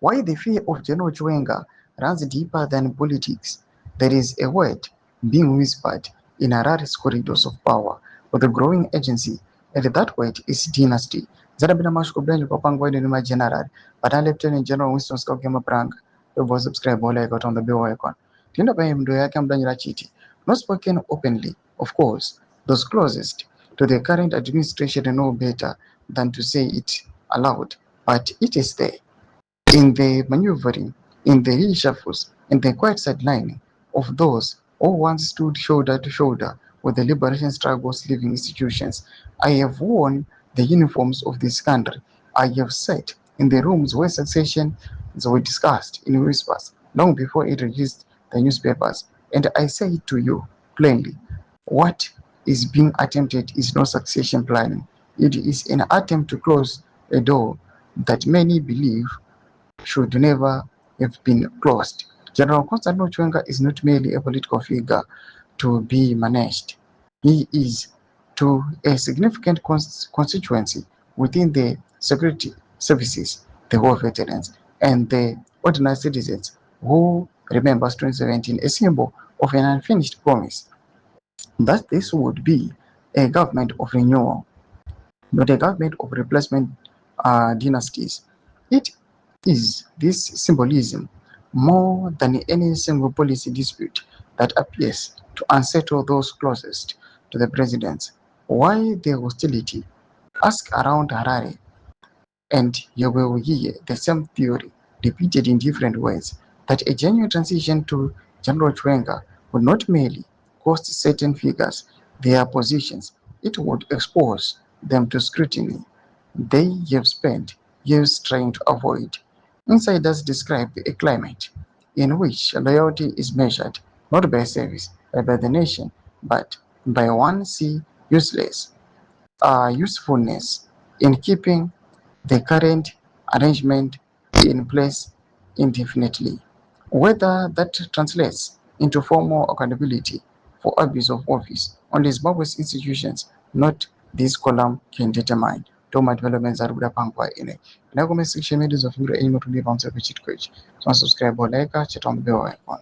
Why the fear of General Chiwenga runs deeper than politics. There is a word being whispered in Harari's corridors of power with a growing agency, and that word is dynasty. Zarabina Mashko Blank Kopangwa in my general, but I Lieutenant General Winston Skogama Prank, who was subscribed all I got on the bill icon. Tinda by him do I come down Chiti. Not spoken openly, of course. Those closest to the current administration know better than to say it aloud, but it is there. In the maneuvering, in the reshuffles, in the quiet sidelining of those who once stood shoulder to shoulder with the liberation struggle's living institutions, I have worn the uniforms of this country. I have sat in the rooms where succession were discussed in whispers long before it reached the newspapers, and I say it to you plainly. What is being attempted is no succession planning. It is an attempt to close a door that many believe should never have been closed. General Constantino Chiwenga is not merely a political figure to be managed. He is to a significant constituency within the security services, the war veterans, and the ordinary citizens who remembers 2017 a symbol of an unfinished promise that this would be a government of renewal, not a government of replacement dynasties. It is this symbolism more than any single policy dispute that appears to unsettle those closest to the president. Why the hostility? Ask around Harare and you will hear the same theory repeated in different ways that a genuine transition to General Chiwenga would not merely cost certain figures their positions, it would expose them to scrutiny they have spent years trying to avoid. Insiders describe a climate in which loyalty is measured not by service, but by the nation, but by one see usefulness in keeping the current arrangement in place indefinitely. Whether that translates into formal accountability for abuse of office, only Zimbabwe's institutions, not this column, can determine. Toma developments are good pangwa in it. Now, comment section videos of your email to be on the page. So, subscribe or like, chat on the bell icon.